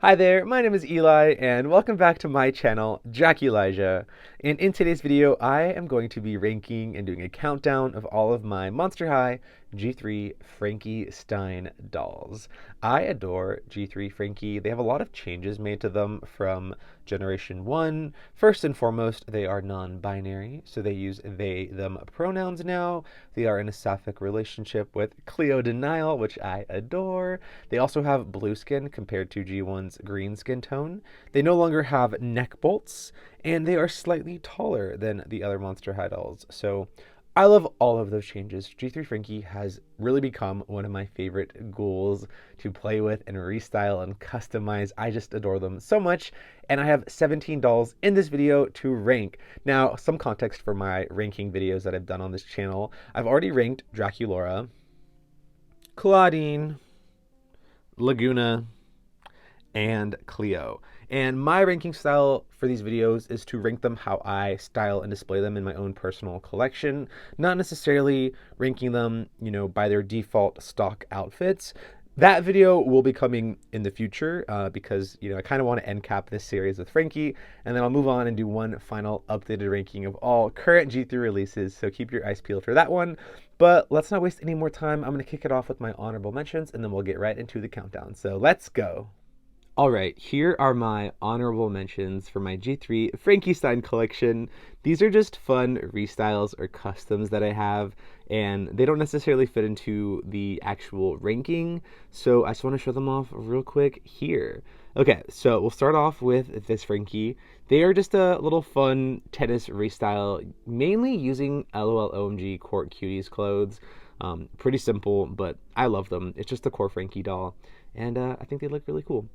Hi there, my name is Eli, and welcome back to my channel, Jack Elijah. And in today's video, I am going to be ranking and doing a countdown of all of my Monster High G3 Frankie Stein dolls. I adore G3 Frankie. They have a lot of changes made to them from Generation 1. First and foremost, they are non-binary, so they use they, them pronouns now. They are in a sapphic relationship with Cleo Denial, which I adore. They also have blue skin compared to G1's green skin tone. They no longer have neck bolts, and they are slightly taller than the other Monster High dolls. So I love all of those changes. G3 Frankie has really become one of my favorite ghouls to play with and restyle and customize. I just adore them so much, and I have 17 dolls in this video to rank. Now, some context for my ranking videos that I've done on this channel. I've already ranked Draculaura, Claudine, Laguna, and Cleo. And my ranking style for these videos is to rank them how I style and display them in my own personal collection, not necessarily ranking them, by their default stock outfits. That video will be coming in the future because, I kind of want to end cap this series with Frankie, and then I'll move on and do one final updated ranking of all current G3 releases, so keep your eyes peeled for that one. But let's not waste any more time. I'm going to kick it off with my honorable mentions, and then we'll get right into the countdown. So let's go. All right, here are my honorable mentions for my G3 Frankie Stein collection. These are just fun restyles or customs that I have, and they don't necessarily fit into the actual ranking, so I just want to show them off real quick here. Okay, so we'll start off with this Frankie. They are just a little fun tennis restyle, mainly using LOL OMG Court Cuties clothes. Pretty simple, but I love them. It's just a core Frankie doll, and I think they look really cool.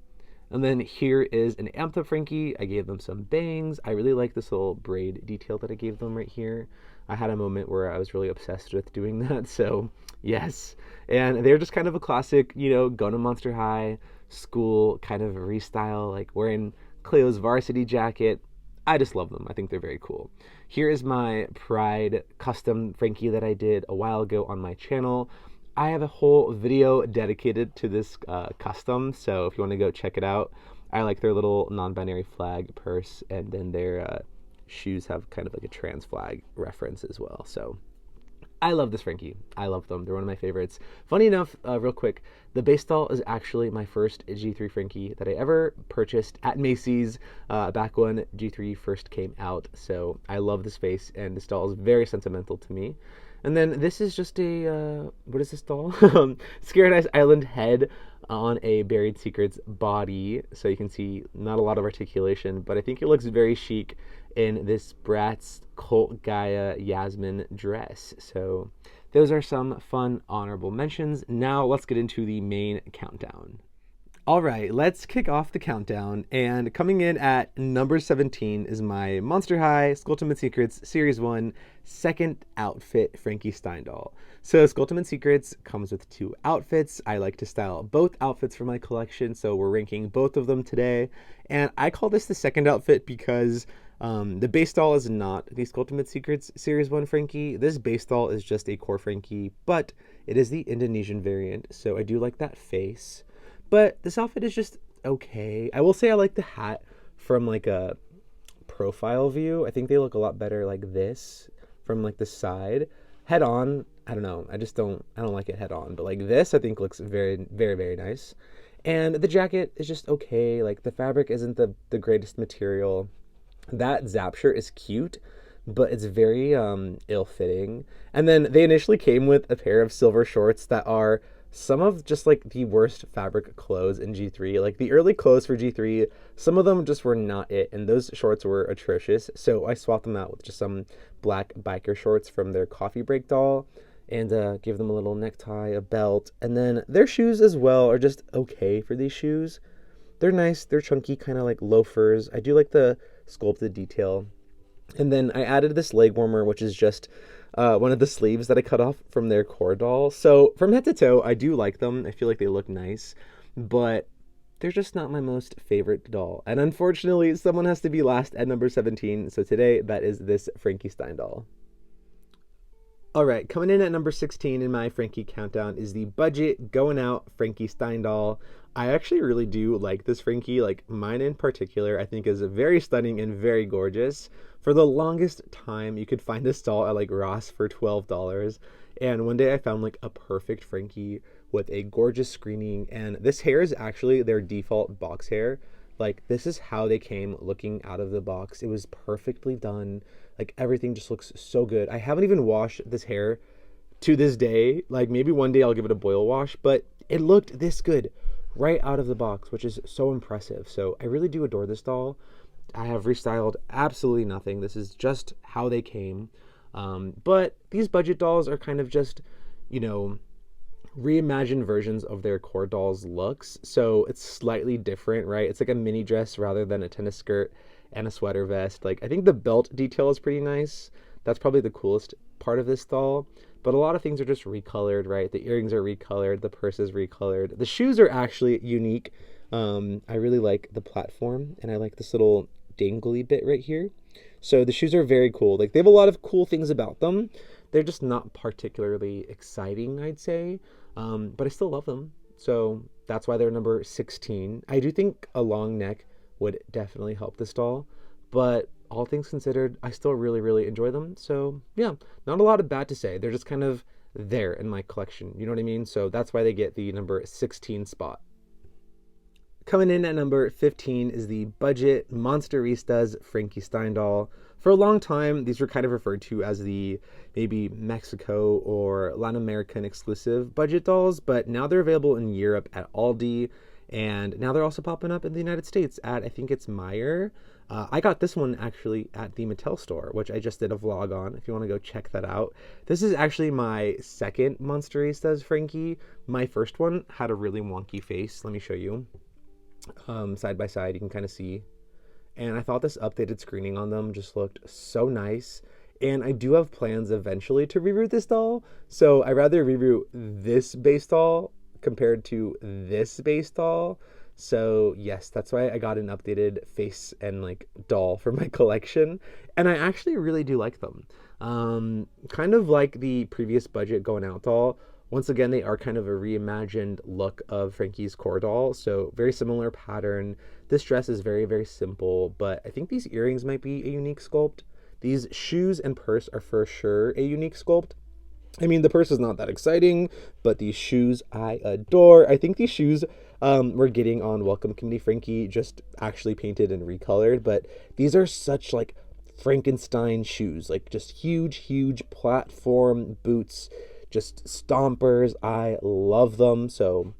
And then here is an amped up Frankie. I gave them some bangs. I really like this little braid detail that I gave them right here. I had a moment where I was really obsessed with doing that, so yes. And they're just kind of a classic, go to Monster High, school kind of restyle, like wearing Cleo's varsity jacket. I just love them. I think they're very cool. Here is my Pride custom Frankie that I did a while ago on my channel. I have a whole video dedicated to this custom, so if you want to go check it out. I like their little non-binary flag purse, and then their shoes have kind of like a trans flag reference as well. So I love this Frankie. I love them. They're one of my favorites. Funny enough, real quick, the base doll is actually my first G3 Frankie that I ever purchased at Macy's back when G3 first came out. So I love this face, and this doll is very sentimental to me. And then this is just a, what is this doll? Scared Eyes Island head on a Buried Secrets body. So you can see not a lot of articulation, but I think it looks very chic in this Bratz Cult Gaia Yasmin dress. So those are some fun honorable mentions. Now let's get into the main countdown. All right, let's kick off the countdown, and coming in at number 17 is my Monster High Skulltimate Secrets Series 1 second outfit Frankie Stein doll. So Skulltimate Secrets comes with two outfits. I like to style both outfits for my collection, so we're ranking both of them today. And I call this the second outfit because the base doll is not the Skulltimate Secrets Series 1 Frankie. This base doll is just a core Frankie, but it is the Indonesian variant, so I do like that face. But this outfit is just okay. I will say I like the hat from like a profile view. I think they look a lot better like this from like the side. Head on, I don't know. I don't like it head on. But like this, I think looks very, very, very nice. And the jacket is just okay. Like the fabric isn't the greatest material. That Zapture is cute, but it's very ill-fitting. And then they initially came with a pair of silver shorts that are some of just like the worst fabric clothes in G3. Like the early clothes for G3, some of them just were not it, and those shorts were atrocious. So I swapped them out with just some black biker shorts from their coffee break doll, and gave them a little necktie, a belt, and then their shoes as well are just okay for these shoes. They're nice, they're chunky, kind of like loafers. I do like the sculpted detail. And then I added this leg warmer, which is just one of the sleeves that I cut off from their core doll. So from head to toe, I do like them. I feel like they look nice, but they're just not my most favorite doll. And unfortunately, someone has to be last at number 17. So today, that is this Frankie Stein doll. All right, coming in at number 16 in my Frankie countdown is the budget going out Frankie Stein doll. I actually really do like this Frankie. Like mine in particular, I think is very stunning and very gorgeous. For the longest time, you could find this doll at like Ross for $12. And one day I found like a perfect Frankie with a gorgeous screening. And this hair is actually their default box hair. Like this is how they came looking out of the box. It was perfectly done. Like everything just looks so good. I haven't even washed this hair to this day. Like maybe one day I'll give it a boil wash, but it looked this good right out of the box, which is so impressive. So I really do adore this doll. I have restyled absolutely nothing. This is just how they came. But these budget dolls are kind of just, you know, reimagined versions of their core dolls looks. So it's slightly different, right? It's like a mini dress rather than a tennis skirt and a sweater vest. Like I think the belt detail is pretty nice. That's probably the coolest part of this doll. But a lot of things are just recolored, right? The earrings are recolored, the purse is recolored. The shoes are actually unique. I really like the platform, and I like this little dangly bit right here. So the shoes are very cool. Like they have a lot of cool things about them. They're just not particularly exciting, I'd say. But I still love them. So that's why they're number 16. I do think a long neck would definitely help this doll. But all things considered, I still really, really enjoy them. So yeah, not a lot of bad to say. They're just kind of there in my collection. You know what I mean? So that's why they get the number 16 spot. Coming in at number 15 is the budget Monsteristas Frankie Stein doll. For a long time, these were kind of referred to as the maybe Mexico or Latin American exclusive budget dolls, but now they're available in Europe at Aldi, and now they're also popping up in the United States at, I think it's Meyer. I got this one actually at the Mattel store, which I just did a vlog on, if you want to go check that out. This is actually my second Monsteristas Frankie. My first one had a really wonky face. Let me show you. Side by side, you can kind of see. And I thought this updated screening on them just looked so nice. And I do have plans eventually to reroute this doll. So I'd rather reroute this base doll compared to this base doll. So yes, that's why I got an updated face and like doll for my collection. And I actually really do like them. Kind of like the previous budget going out doll. Once again, they are kind of a reimagined look of Frankie's core doll. So very similar pattern. This dress is very, very simple, but I think these earrings might be a unique sculpt. These shoes and purse are for sure a unique sculpt. I mean, the purse is not that exciting, but these shoes I adore. I think these shoes we're getting on Welcome Committee Frankie, just actually painted and recolored, but these are such like Frankenstein shoes, like just huge, huge platform boots, just stompers. I love them. So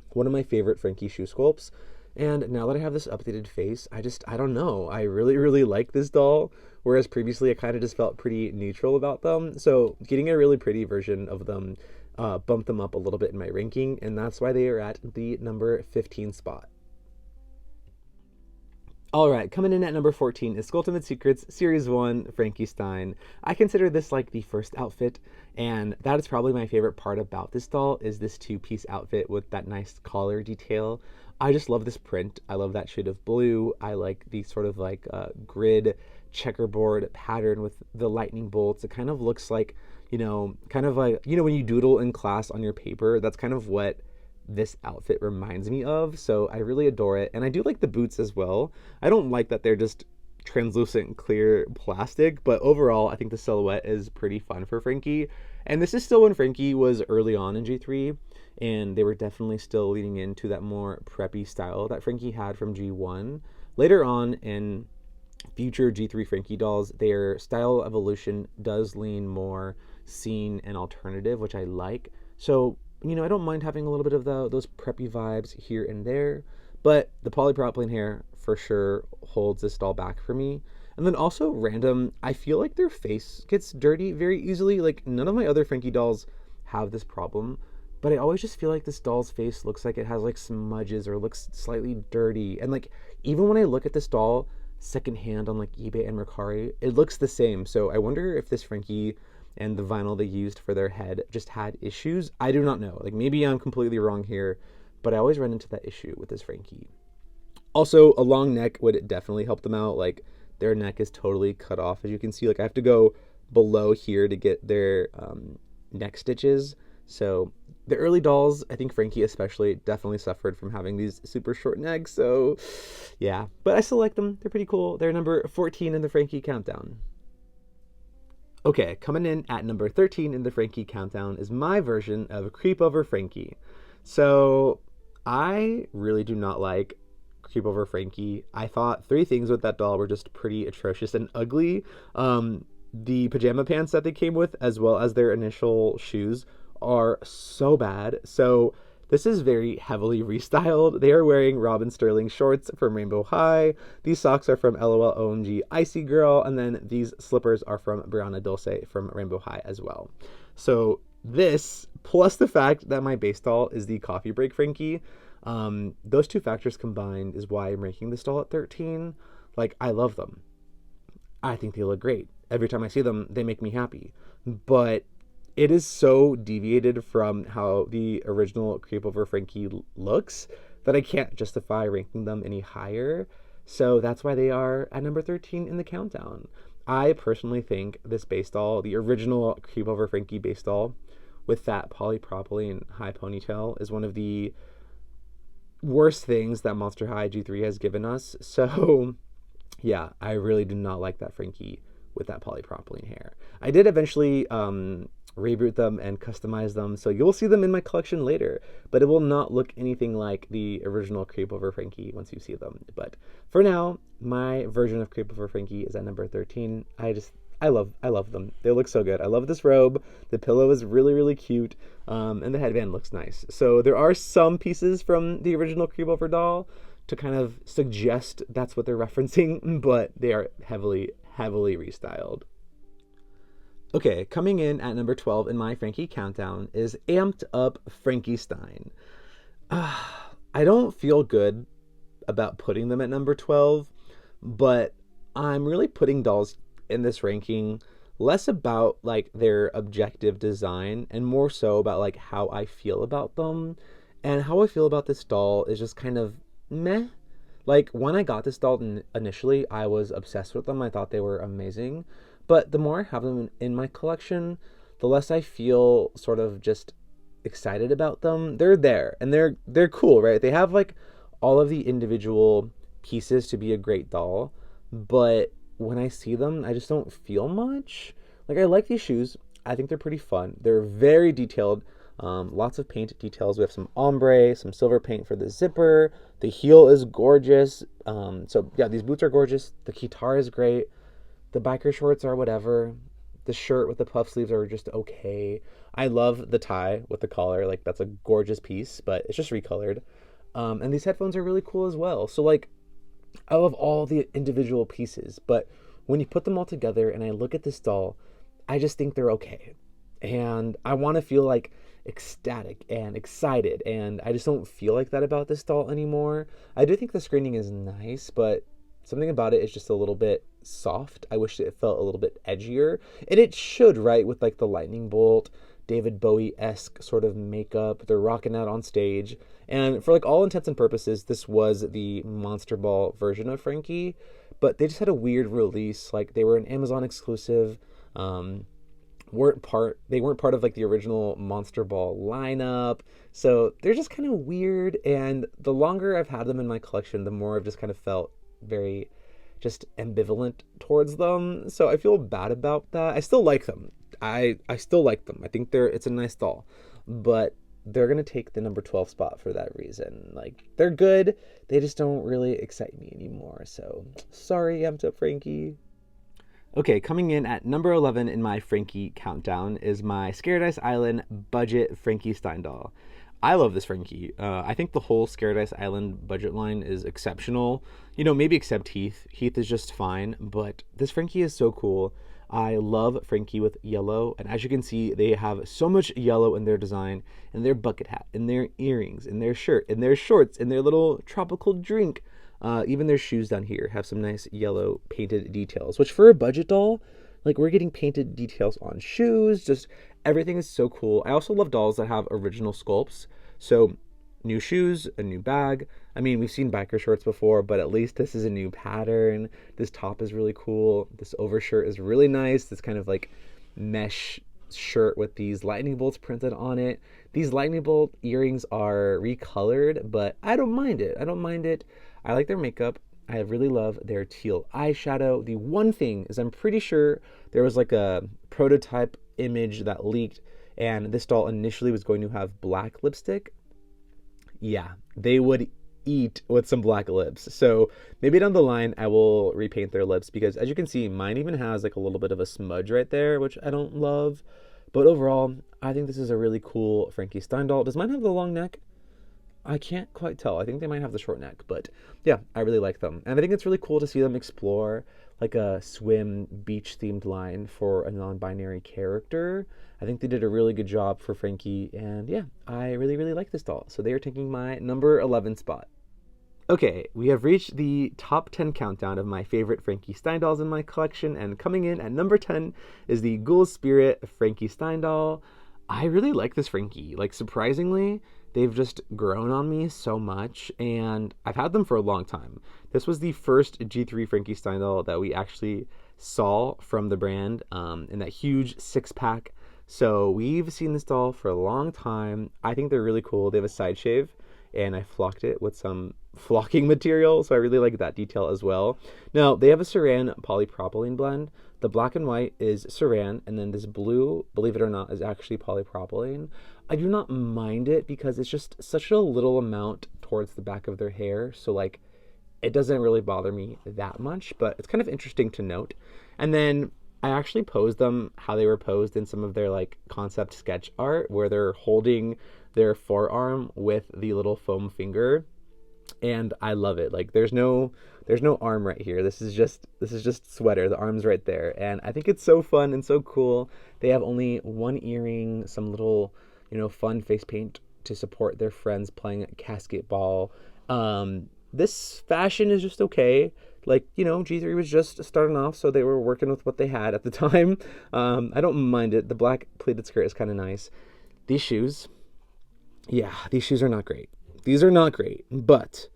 one of my favorite Frankie shoe sculpts. And now that I have this updated face, I don't know. I really, really like this doll. Whereas previously I kind of just felt pretty neutral about them. So getting a really pretty version of them bumped them up a little bit in my ranking. And that's why they are at the number 15 spot. All right, coming in at number 14 is Ultimate Secrets Series 1 Frankie Stein. I consider this like the first outfit, and that is probably my favorite part about this doll is this two-piece outfit with that nice collar detail. I just love this print. I love that shade of blue. I like the sort of like grid checkerboard pattern with the lightning bolts. It kind of looks like, you know, kind of like, you know, when you doodle in class on your paper, that's kind of what this outfit reminds me of. So I really adore it. And I do like the boots as well. I don't like that they're just translucent clear plastic, but overall I think the silhouette is pretty fun for Frankie. And this is still when Frankie was early on in G3, and they were definitely still leaning into that more preppy style that Frankie had from G1. Later on in future G3 Frankie dolls, their style evolution does lean more scene and alternative, which I like. So, you know, I don't mind having a little bit of those preppy vibes here and there, but the polypropylene hair for sure holds this doll back for me. And then also random, I feel like their face gets dirty very easily. Like none of my other Frankie dolls have this problem, but I always just feel like this doll's face looks like it has like smudges or looks slightly dirty. And like, even when I look at this doll secondhand on like eBay and Mercari, it looks the same. So I wonder if this Frankie and the vinyl they used for their head just had issues. I do not know. Like maybe I'm completely wrong here, but I always run into that issue with this Frankie. Also, a long neck would definitely help them out. Like their neck is totally cut off. As you can see, like I have to go below here to get their neck stitches. So The early dolls, I think Frankie especially, definitely suffered from having these super short necks, so yeah. But I still like them. They're pretty cool. They're number 14 in the Frankie countdown. Okay, coming in at number 13 in the Frankie countdown is my version of Creep Over Frankie. So, I really do not like Creep Over Frankie. I thought three things with that doll were just pretty atrocious and ugly. The pajama pants that they came with, as well as their initial shoes, are so bad. So this is very heavily restyled. They are wearing Robin Sterling shorts from Rainbow High. These socks are from LOL OMG Icy Girl. And then these slippers are from Brianna Dulce from Rainbow High as well. So this, plus the fact that my base doll is the Coffee Break Frankie, those two factors combined is why I'm ranking this doll at 13. Like, I love them. I think they look great. Every time I see them, they make me happy. But it is so deviated from how the original Creep Over Frankie looks that I can't justify ranking them any higher. So that's why they are at number 13 in the countdown. I personally think this base doll, the original Creep Over Frankie base doll, with that polypropylene high ponytail, is one of the worst things that Monster High G3 has given us. So yeah, I really do not like that Frankie with that polypropylene hair. I did eventually reboot them and customize them, so you'll see them in my collection later, but it will not look anything like the original Creep Over Frankie once you see them. But for now, my version of Creep Over Frankie is at number 13. I love them. They look so good. I love this robe. The pillow is really, really cute, and the headband looks nice. So there are some pieces from the original Creep Over doll to kind of suggest that's what they're referencing, but they are heavily restyled. Okay, coming in at number 12 in my Frankie countdown is Amped Up Frankie Stein. I don't feel good about putting them at number 12, but I'm really putting dolls in this ranking less about like their objective design and more so about like how I feel about them. And how I feel about this doll is just kind of meh. Like, when I got this doll initially, I was obsessed with them. I thought they were amazing. But the more I have them in my collection, the less I feel sort of just excited about them. They're there, and they're cool, right? They have, like, all of the individual pieces to be a great doll. But when I see them, I just don't feel much. Like, I like these shoes. I think they're pretty fun. They're very detailed. Lots of paint details. We have some ombre, some silver paint for the zipper. The heel is gorgeous. So yeah, these boots are gorgeous. The guitar is great. The biker shorts are whatever. The shirt with the puff sleeves are just okay. I love the tie with the collar. Like, that's a gorgeous piece, but it's just recolored. And these headphones are really cool as well. So like, I love all the individual pieces, but when you put them all together and I look at this doll, I just think they're okay. And I want to feel like ecstatic and excited, and I just don't feel like that about this doll anymore. I do think the screening is nice, but something about it is just a little bit soft. I wish it felt a little bit edgier, and it should, right, with like the lightning bolt, David Bowie-esque sort of makeup. They're rocking out on stage, and for like all intents and purposes, this was the Monster Ball version of Frankie, but they just had a weird release. Like, they were an Amazon exclusive. They weren't part of like the original Monster Ball lineup, so they're just kind of weird. And the longer I've had them in my collection, the more I've just kind of felt very just ambivalent towards them. So I feel bad about that. I still like them. I still like them. I think it's a nice doll, but they're gonna take the number 12 spot for that reason. Like, they're good, they just don't really excite me anymore. So sorry, Amped Up Frankie. Okay, coming in at number 11 in my Frankie countdown is my Scared Ice Island budget Frankie Stein doll. I love this Frankie. I think the whole Scared Ice Island budget line is exceptional. You know, maybe except Heath. Heath is just fine, but this Frankie is so cool. I love Frankie with yellow, and as you can see, they have so much yellow in their design, in their bucket hat, in their earrings, in their shirt, in their shorts, in their little tropical drink. Even their shoes down here have some nice yellow painted details, which for a budget doll, like, we're getting painted details on shoes. Just everything is so cool. I also love dolls that have original sculpts. So new shoes, a new bag. I mean, we've seen biker shorts before, but at least this is a new pattern. This top is really cool. This overshirt is really nice. This kind of like mesh shirt with these lightning bolts printed on it. These lightning bolt earrings are recolored, but I don't mind it. I don't mind it. I like their makeup. I really love their teal eyeshadow. The one thing is I'm pretty sure there was like a prototype image that leaked, and this doll initially was going to have black lipstick. Yeah, they would eat with some black lips. So maybe down the line I will repaint their lips, because as you can see, mine even has like a little bit of a smudge right there, which I don't love. But overall, I think this is a really cool Frankie Stein doll. Does mine have the long neck? I can't quite tell. I think they might have the short neck, but yeah, I really like them. And I think it's really cool to see them explore like a swim beach themed line for a non-binary character. I think they did a really good job for Frankie, and yeah, I really, really like this doll. So they are taking my number 11 spot. Okay, we have reached the top 10 countdown of my favorite Frankie Stein dolls in my collection, and coming in at number 10 is the Ghoul Spirit Frankie Stein doll. I really like this Frankie. Like, surprisingly, they've just grown on me so much, and I've had them for a long time. This was the first G3 Frankie Stein doll that we actually saw from the brand in that huge 6-pack. So we've seen this doll for a long time. I think they're really cool. They have a side shave, and I flocked it with some flocking material, so I really like that detail as well. Now, they have a saran polypropylene blend. The black and white is saran, and then this blue, believe it or not, is actually polypropylene. I do not mind it because it's just such a little amount towards the back of their hair, so like it doesn't really bother me that much, but it's kind of interesting to note. And then I actually posed them how they were posed in some of their like concept sketch art, where they're holding their forearm with the little foam finger, and I love it. Like there's no arm right here. This is just sweater. The arm's right there, and I think it's so fun and so cool. They have only one earring, some little fun face paint to support their friends playing casket ball. This fashion is just okay. Like, G3 was just starting off, so they were working with what they had at the time. I don't mind it. The black pleated skirt is kind of nice. These shoes, yeah, these shoes are not great. These are not great, but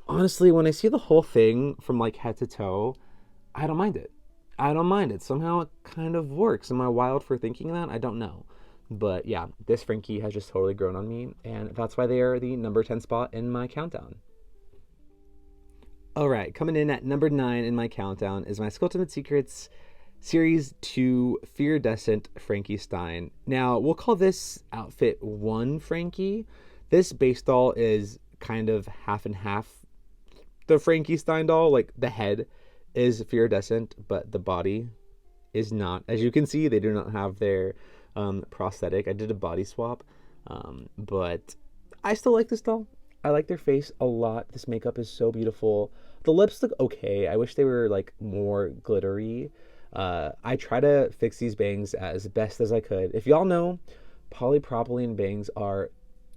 honestly, when I see the whole thing from like head to toe, I don't mind it. I don't mind it. Somehow it kind of works. Am I wild for thinking that? I don't know. But yeah, this Frankie has just totally grown on me, and that's why they are the number 10 spot in my countdown. All right, coming in at number 9 in my countdown is my Ultimate Secrets Series 2 Fearedescent Frankie Stein. Now, we'll call this outfit 1 Frankie. This base doll is kind of half and half the Frankie Stein doll. Like, the head is Fearedescent, but the body is not. As you can see, they do not have their prosthetic. I did a body swap, but I still like this doll. I like their face a lot. This makeup is so beautiful. The lips look okay. I wish they were like more glittery. I try to fix these bangs as best as I could. If y'all know, polypropylene bangs are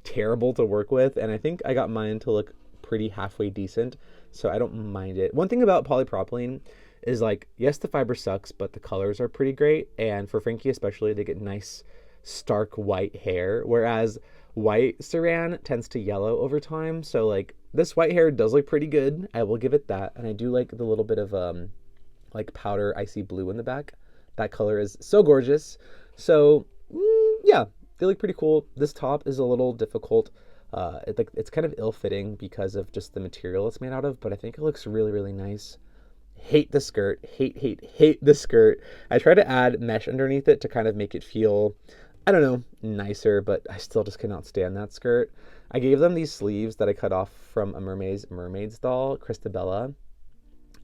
terrible to work with, and I think I got mine to look pretty halfway decent, so I don't mind it. One thing about polypropylene is like, yes, the fiber sucks, but the colors are pretty great, and for Frankie especially, they get nice stark white hair, whereas white saran tends to yellow over time. So like this white hair does look pretty good, I will give it that. And I do like the little bit of like powder icy blue in the back. That color is so gorgeous. So yeah, they look pretty cool. This top is a little difficult. It's kind of ill-fitting because of just the material it's made out of, but I think it looks really, really nice. Hate the skirt. Hate the skirt. I try to add mesh underneath it to kind of make it feel, I don't know, nicer, but I still just cannot stand that skirt. I gave them these sleeves that I cut off from a Mermaids doll, Christabella.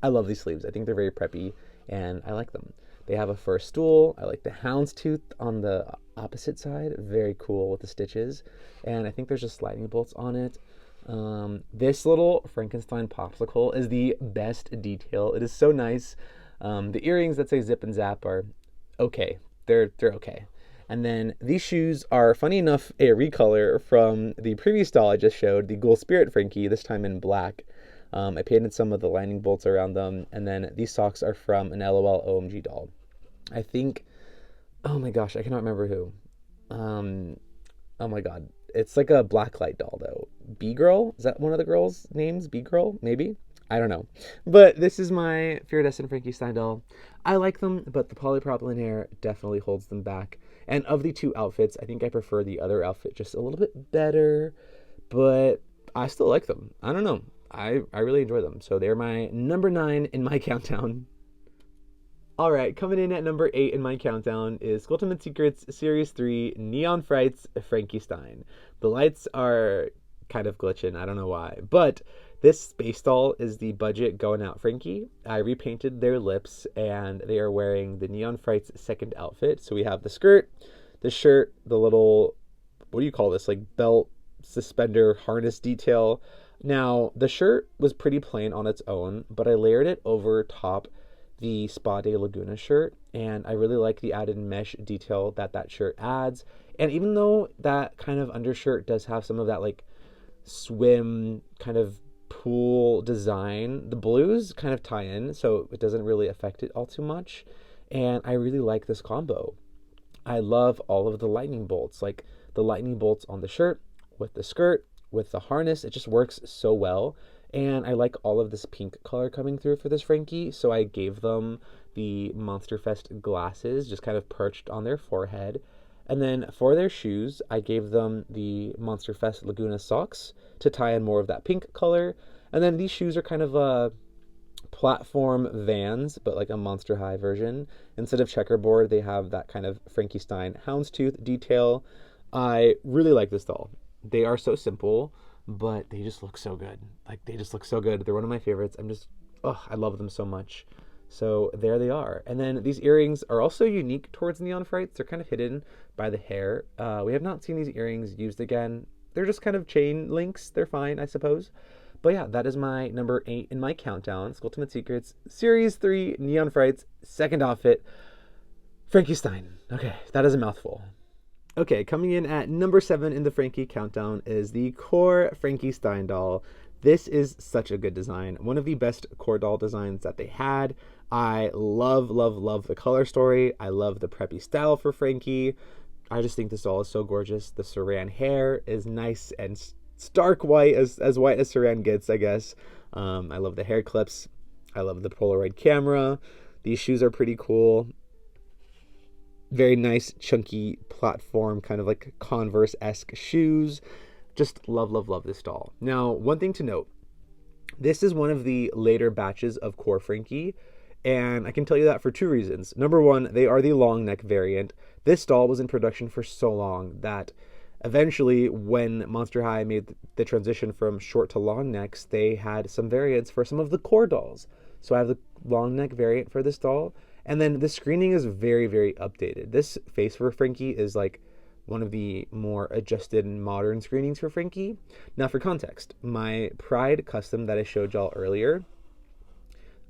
I love these sleeves. I think they're very preppy, and I like them. They have a fur stool. I like the houndstooth on the opposite side. Very cool with the stitches. And I think there's just lightning bolts on it. This little Frankenstein popsicle is the best detail. It is so nice. The earrings that say zip and zap are okay. They're okay. And then these shoes are, funny enough, a recolor from the previous doll I just showed, the Ghoul Spirit Frankie, this time in black. I painted some of the lightning bolts around them. And then these socks are from an LOL OMG doll. I think, oh my gosh, I cannot remember who. Oh my god. It's like a blacklight doll, though. B-Girl? Is that one of the girls' names? B-Girl? Maybe? I don't know. But this is my Fearedescent Frankie Stein doll. I like them, but the polypropylene hair definitely holds them back. And of the two outfits, I think I prefer the other outfit just a little bit better, but I still like them. I don't know. I really enjoy them. So they're my number 9 in my countdown. All right, coming in at number 8 in my countdown is Ultimate Secrets Series 3 Neon Frights Frankie Stein. The lights are kind of glitching, I don't know why, but this space doll is the budget going out Frankie. I repainted their lips and they are wearing the Neon Frights second outfit. So we have the skirt, the shirt, the little, what do you call this, like belt, suspender, harness detail. Now, the shirt was pretty plain on its own, but I layered it over top the Spa de Laguna shirt, and I really like the added mesh detail that shirt adds. And even though that kind of undershirt does have some of that like swim kind of pool design, the blues kind of tie in, so it doesn't really affect it all too much. And I really like this combo. I love all of the lightning bolts, like the lightning bolts on the shirt, with the skirt, with the harness. It just works so well. And I like all of this pink color coming through for this Frankie, so I gave them the Monster Fest glasses just kind of perched on their forehead. And then for their shoes, I gave them the Monster Fest Laguna socks to tie in more of that pink color. And then these shoes are kind of platform Vans, but like a Monster High version. Instead of checkerboard, they have that kind of Frankie Stein houndstooth detail. I really like this doll. They are so simple, but they just look so good. Like, they just look so good. They're one of my favorites. I love them so much. So there they are. And then these earrings are also unique towards Neon Frights. They're kind of hidden by the hair. We have not seen these earrings used again. They're just kind of chain links. They're fine, I suppose. But yeah, that is my number 8 in my countdown. It's Ultimate Secrets Series 3 Neon Frights second outfit, Frankie Stein. Okay, that is a mouthful. Okay, coming in at number 7 in the Frankie countdown is the core Frankie Stein doll. This is such a good design. One of the best core doll designs that they had. I love, love, love the color story. I love the preppy style for Frankie. I just think this doll is so gorgeous. The saran hair is nice and stark white, as white as saran gets, I guess. I love the hair clips. I love the Polaroid camera. These shoes are pretty cool. Very nice, chunky platform, kind of like Converse-esque shoes. Just love, love, love this doll. Now, one thing to note, this is one of the later batches of Core Frankie, and I can tell you that for 2 reasons. Number 1, they are the long neck variant. This doll was in production for so long that eventually, when Monster High made the transition from short to long necks, they had some variants for some of the core dolls. So I have the long neck variant for this doll. And then the screening is very, very updated. This face for Frankie is like one of the more adjusted and modern screenings for Frankie. Now, for context, my Pride custom that I showed y'all earlier,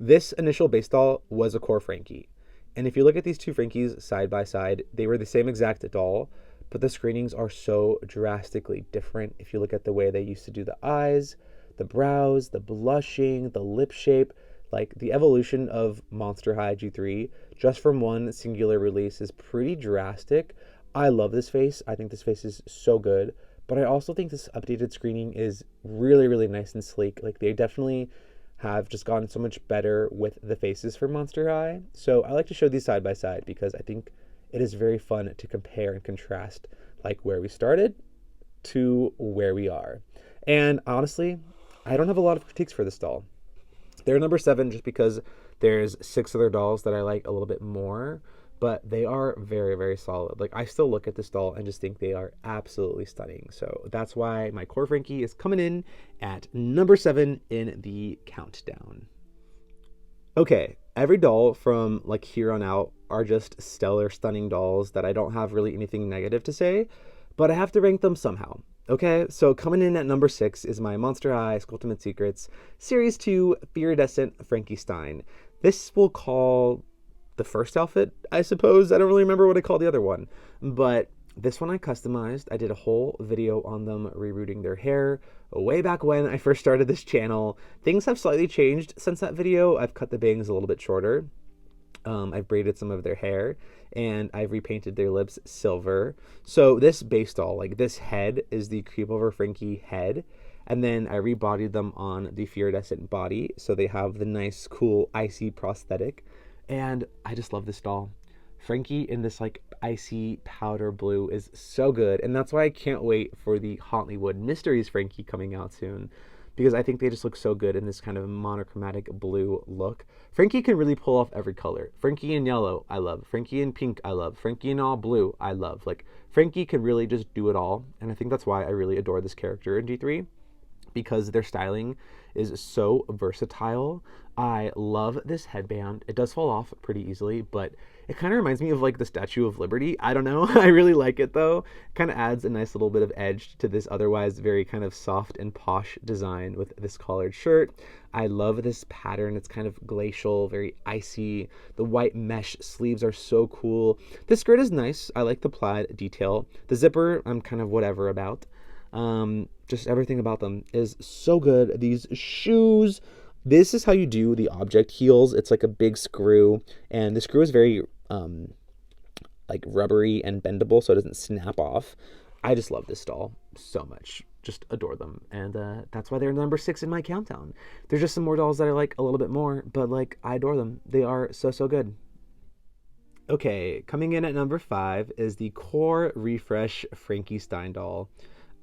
this initial base doll was a core Frankie. And if you look at these 2 Frankies side by side, they were the same exact doll, but the screenings are so drastically different. If you look at the way they used to do the eyes, the brows, the blushing, the lip shape, like the evolution of Monster High G3 just from one singular release is pretty drastic. I love this face. I think this face is so good, but I also think this updated screening is really, really nice and sleek. Like, they definitely have just gotten so much better with the faces for Monster High. So I like to show these side by side because I think it is very fun to compare and contrast, like where we started to where we are. And honestly, I don't have a lot of critiques for this doll. They're number 7 just because there's 6 other dolls that I like a little bit more, but they are very, very solid. Like, I still look at this doll and just think they are absolutely stunning. So that's why my core Frankie is coming in at number 7 in the countdown. Okay, every doll from like here on out are just stellar, stunning dolls that I don't have really anything negative to say, but I have to rank them somehow. Okay, so coming in at number 6 is my Monster High Ultimate Secrets Series 2 Iridescent Frankie Stein. This we'll call the first outfit, I suppose. I don't really remember what I called the other one, but this one I customized. I did a whole video on them rerouting their hair way back when I first started this channel. Things have slightly changed since that video. I've cut the bangs a little bit shorter. I've braided some of their hair, and I've repainted their lips silver. So this base doll, like this head, is the Creep Over Frankie head, and then I rebodied them on the Iridescent body, so they have the nice, cool, icy prosthetic, and I just love this doll. Frankie in this like icy powder blue is so good, and that's why I can't wait for the Hollywood Mysteries Frankie coming out soon, because I think they just look so good in this kind of monochromatic blue look. Frankie can really pull off every color. Frankie in yellow, I love. Frankie in pink, I love. Frankie in all blue, I love. Like, Frankie can really just do it all, and I think that's why I really adore this character in G3, because their styling is so versatile. I love this headband. It does fall off pretty easily, but it kind of reminds me of like the Statue of Liberty. I don't know. I really like it though. Kind of adds a nice little bit of edge to this otherwise very kind of soft and posh design with this collared shirt. I love this pattern. It's kind of glacial, very icy. The white mesh sleeves are so cool. This skirt is nice. I like the plaid detail. The zipper, I'm kind of whatever about. Just everything about them is so good. These shoes, this is how you do the object heels. It's like a big screw, and the screw is very like rubbery and bendable, so it doesn't snap off. I just love this doll so much. Just adore them, and that's why they're number 6 in my countdown. There's just some more dolls that I like a little bit more, but like I adore them. They are so good. Okay, coming in at number 5 is the Core Refresh Frankie Stein doll.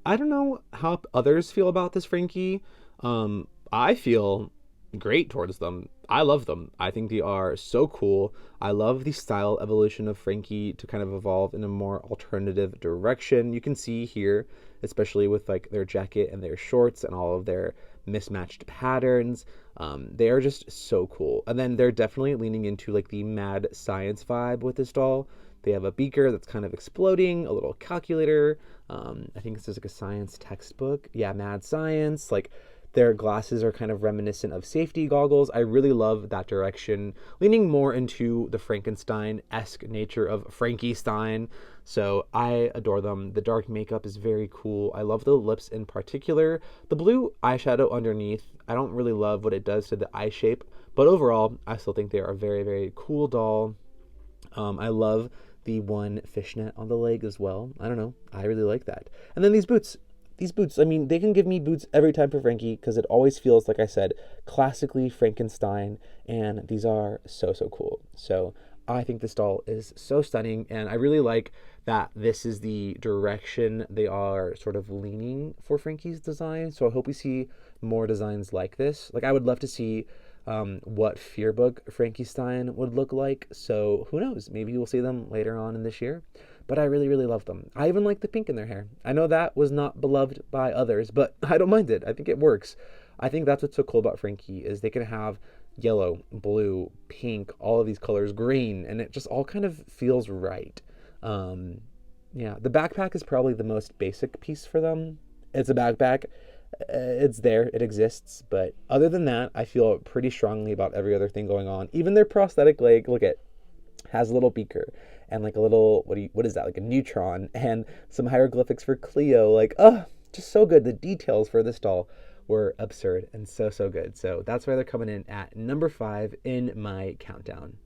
I don't know how others feel about this Frankie. I feel great towards them. I love them. I think they are so cool. I love the style evolution of Frankie to kind of evolve in a more alternative direction. You can see here, especially with like their jacket and their shorts and all of their mismatched patterns. They are just so cool. And then they're definitely leaning into like the mad science vibe with this doll. They have a beaker that's kind of exploding, a little calculator. I think this is like a science textbook. Yeah, mad science. Like their glasses are kind of reminiscent of safety goggles. I really love that direction, leaning more into the Frankenstein-esque nature of Frankie Stein. So I adore them. The dark makeup is very cool. I love the lips in particular. The blue eyeshadow underneath, I don't really love what it does to the eye shape, but overall, I still think they are a very cool doll. I love the one fishnet on the leg as well. I don't know. I really like that. And then these boots. I mean, they can give me boots every time for Frankie because it always feels, like I said, classically Frankenstein, and these are so cool. So I think this doll is so stunning, and I really like that this is the direction they are sort of leaning for Frankie's design. So I hope we see more designs like this. Like, I would love to see what Fearbook Frankie Stein would look like. So who knows? Maybe we'll see them later on in this year. But I really love them. I even like the pink in their hair. I know that was not beloved by others, but I don't mind it. I think it works. I think that's what's so cool about Frankie is they can have yellow, blue, pink, all of these colors, green, and it just all kind of feels right. Yeah, the backpack is probably the most basic piece for them. It's a backpack. It's there, it exists, but other than that, I feel pretty strongly about every other thing going on. Even their prosthetic leg, look at, has a little beaker and like a little, what is that, like a neutron and some hieroglyphics for Cleo. Like, oh, just so good. The details for this doll were absurd and so good. So that's why they're coming in at number 5 in my countdown.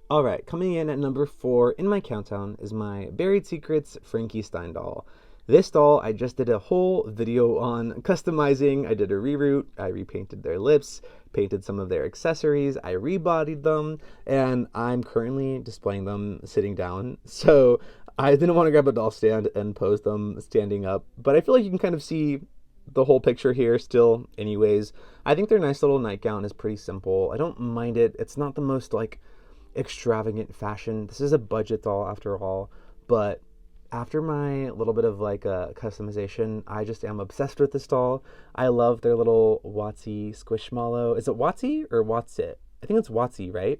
All right, coming in at number 4 in my countdown is my Buried Secrets Frankie Stein doll. This doll, I just did a whole video on customizing. I did a reroute. I repainted their lips, painted some of their accessories. I rebodied them, and I'm currently displaying them sitting down. So I didn't want to grab a doll stand and pose them standing up, but I feel like you can kind of see the whole picture here still anyways. I think their nice little nightgown is pretty simple. I don't mind it. It's not the most like extravagant fashion. This is a budget doll after all, but after my little bit of like a customization, I just am obsessed with this doll. I love their little Watsy Squishmallow. Is it Watsy or Watsit? I think it's Watsy, right?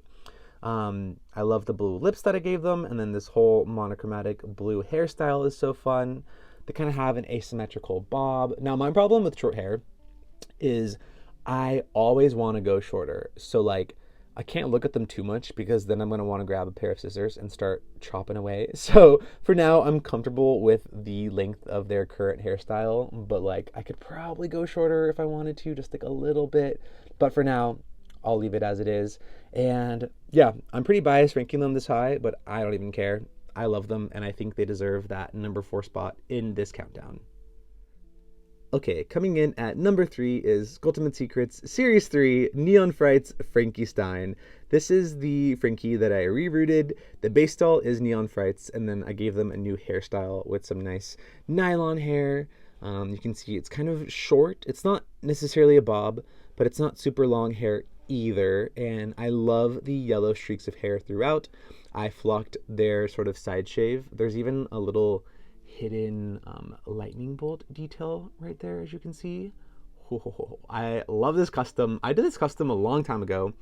I love the blue lips that I gave them, and then this whole monochromatic blue hairstyle is so fun. They kind of have an asymmetrical bob. Now, my problem with short hair is I always want to go shorter. So like, I can't look at them too much because then I'm going to want to grab a pair of scissors and start chopping away. So for now, I'm comfortable with the length of their current hairstyle, but like I could probably go shorter if I wanted to, just like a little bit. But for now, I'll leave it as it is. And yeah, I'm pretty biased ranking them this high, but I don't even care. I love them, and I think they deserve that number 4 spot in this countdown. Okay, coming in at number 3 is Ultimate Secrets Series 3 Neon Frights Frankie Stein. This is the Frankie that I rerouted. The base doll is Neon Frights, and then I gave them a new hairstyle with some nice nylon hair. You can see it's kind of short. It's not necessarily a bob, but it's not super long hair either, and I love the yellow streaks of hair throughout. I flocked their sort of side shave. There's even a little hidden lightning bolt detail right there, as you can see. I love this custom. I did this custom a long time ago,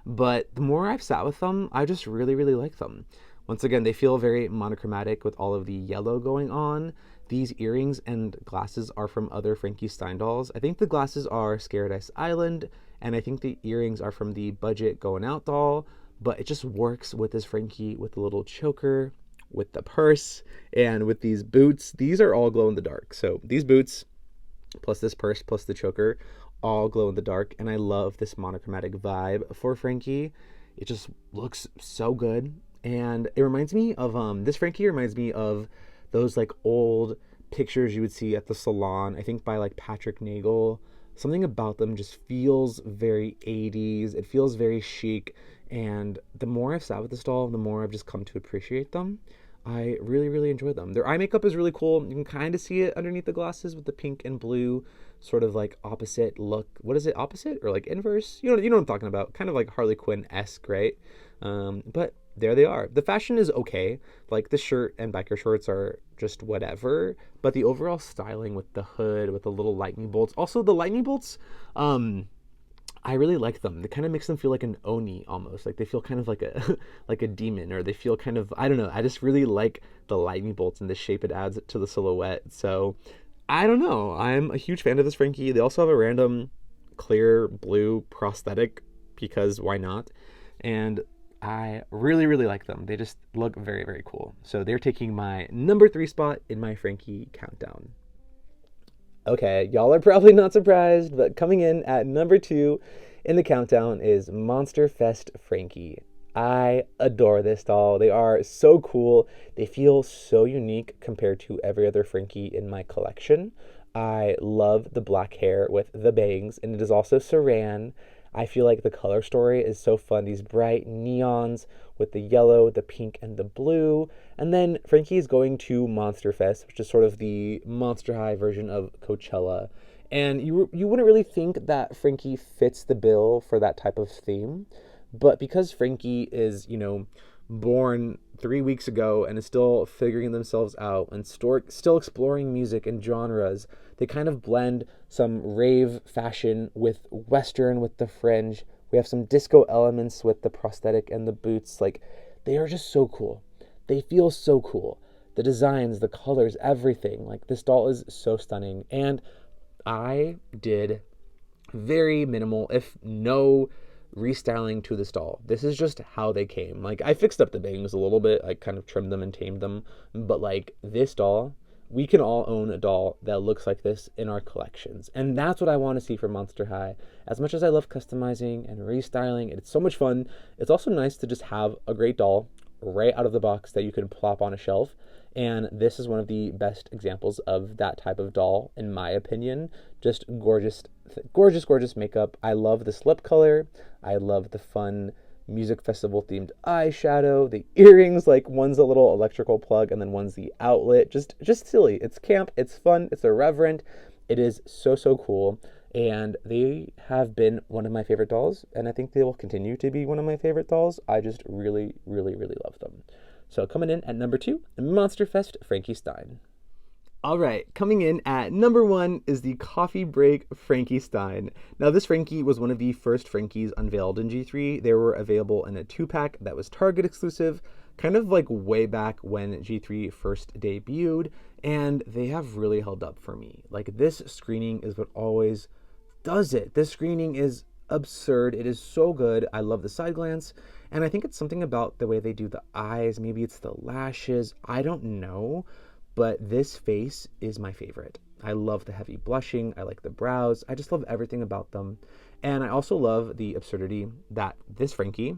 but the more I've sat with them, I just really, really like them. Once again, they feel very monochromatic with all of the yellow going on. These earrings and glasses are from other Frankie Stein dolls. I think the glasses are Scared Island, and I think the earrings are from the Budget Going Out doll, but it just works with this Frankie with the little choker, with the purse, and with these boots. These are all glow in the dark. So these boots, plus this purse, plus the choker, all glow in the dark, and I love this monochromatic vibe for Frankie. It just looks so good, and it reminds me of, this Frankie reminds me of those like old pictures you would see at the salon, I think by like Patrick Nagel. Something about them just feels very 80s. It feels very chic, and the more I've sat with this doll, the more I've just come to appreciate them. I really, really enjoy them. Their eye makeup is really cool. You can kind of see it underneath the glasses with the pink and blue sort of like opposite look. What is it? Opposite or like inverse? You know what I'm talking about. Kind of like Harley Quinn-esque, right? But there they are. The fashion is okay. Like the shirt and biker shorts are just whatever. But the overall styling with the hood, with the little lightning bolts. Also, the lightning bolts, I really like them. They kind of makes them feel like an Oni almost. Like they feel kind of like a like a demon, or they feel kind of, I don't know. I just really like the lightning bolts and the shape it adds to the silhouette. So I don't know. I'm a huge fan of this Frankie. They also have a random clear blue prosthetic because why not? And I really, really like them. They just look very, very cool. So they're taking my number 3 spot in my Frankie countdown. Okay, y'all are probably not surprised, but coming in at number 2 in the countdown is Monster Fest Frankie. I adore this doll. They are so cool. They feel so unique compared to every other Frankie in my collection. I love the black hair with the bangs, and it is also Saran. I feel like the color story is so fun. These bright neons with the yellow, the pink, and the blue. And then Frankie is going to Monster Fest, which is sort of the Monster High version of Coachella. And you wouldn't really think that Frankie fits the bill for that type of theme. But because Frankie is, born 3 weeks ago and is still figuring themselves out and still exploring music and genres, they kind of blend some rave fashion with Western with the fringe. We have some disco elements with the prosthetic and the boots. Like, they are just so cool. They feel so cool. The designs, the colors, everything. Like, this doll is so stunning. And I did very minimal, if no, restyling to this doll. This is just how they came. Like, I fixed up the bangs a little bit. I kind of trimmed them and tamed them. But, like, this doll, we can all own a doll that looks like this in our collections. And that's what I want to see from Monster High. As much as I love customizing and restyling, and it's so much fun, it's also nice to just have a great doll right out of the box that you can plop on a shelf. And this is one of the best examples of that type of doll, in my opinion. Just gorgeous, gorgeous, gorgeous makeup. I love this lip color. I love the fun music festival themed eyeshadow. The earrings, like one's a little electrical plug and then one's the outlet. Just silly. It's camp. It's fun. It's irreverent. It is so, so cool. And they have been one of my favorite dolls, and I think they will continue to be one of my favorite dolls. I just really, really, really love them. So coming in at number 2, Monster Fest Frankie Stein. All right, coming in at number 1 is the Coffee Break Frankie Stein. Now, this Frankie was one of the first Frankies unveiled in G3. They were available in a 2-pack that was Target exclusive, kind of like way back when G3 first debuted, and they have really held up for me. Like, this screening is what always does it. This screening is absurd. It is so good. I love the side glance, and I think it's something about the way they do the eyes. Maybe it's the lashes. I don't know, but this face is my favorite. I love the heavy blushing. I like the brows. I just love everything about them. And I also love the absurdity that this Frankie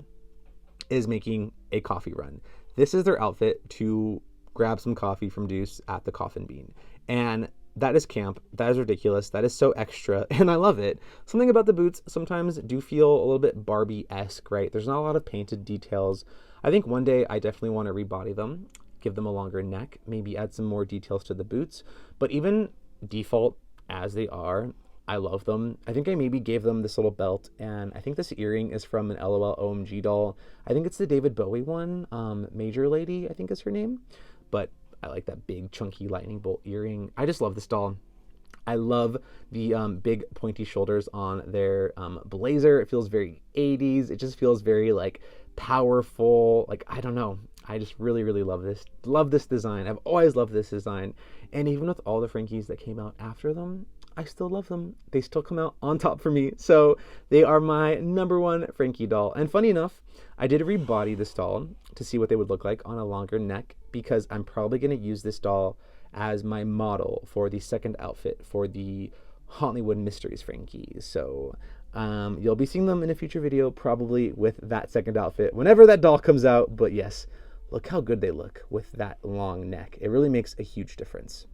is making a coffee run. This is their outfit to grab some coffee from Deuce at the Coffin Bean. And That is camp. That is ridiculous. That is so extra, and I love it. Something about the boots sometimes do feel a little bit Barbie-esque, right? There's not a lot of painted details. I think one day I definitely want to rebody them, give them a longer neck, maybe add some more details to the boots. But even default as they are, I love them. I think I maybe gave them this little belt, and I think this earring is from an LOL OMG doll. I think it's the David Bowie one. Major Lady, I think is her name. But I like that big chunky lightning bolt earring. I just love this doll. I love the big pointy shoulders on their blazer. It feels very 80s. It just feels very like powerful. Like, I don't know. I just really, really love this. Love this design. I've always loved this design. And even with all the Frankies that came out after them, I still love them. They still come out on top for me. So they are my #1 Frankie doll. And funny enough, I did rebody this doll to see what they would look like on a longer neck, because I'm probably going to use this doll as my model for the second outfit for the Hollywood Mysteries Frankie. So you'll be seeing them in a future video, probably with that second outfit whenever that doll comes out. But yes, look how good they look with that long neck. It really makes a huge difference.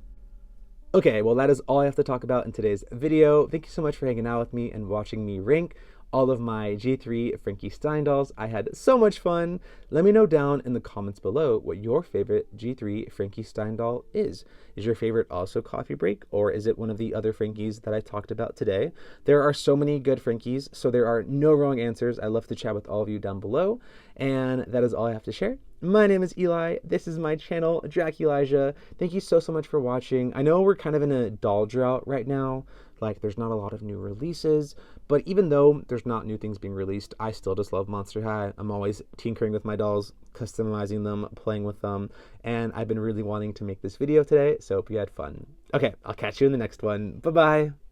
Okay, well, that is all I have to talk about in today's video. Thank you so much for hanging out with me and watching me rank all of my G3 Frankie Stein dolls. I had so much fun. Let me know down in the comments below what your favorite G3 Frankie Stein doll is. Is your favorite also Coffee Break, or is it one of the other Frankies that I talked about today? There are so many good Frankies, so there are no wrong answers. I love to chat with all of you down below, and that is all I have to share. My name is Eli. This is my channel, Elijah. Thank you so much for watching. I know we're kind of in a doll drought right now. Like, there's not a lot of new releases, but even though there's not new things being released, I still just love Monster High. I'm always tinkering with my dolls, customizing them, playing with them, and I've been really wanting to make this video today, so hope you had fun. Okay, I'll catch you in the next one. Bye-bye.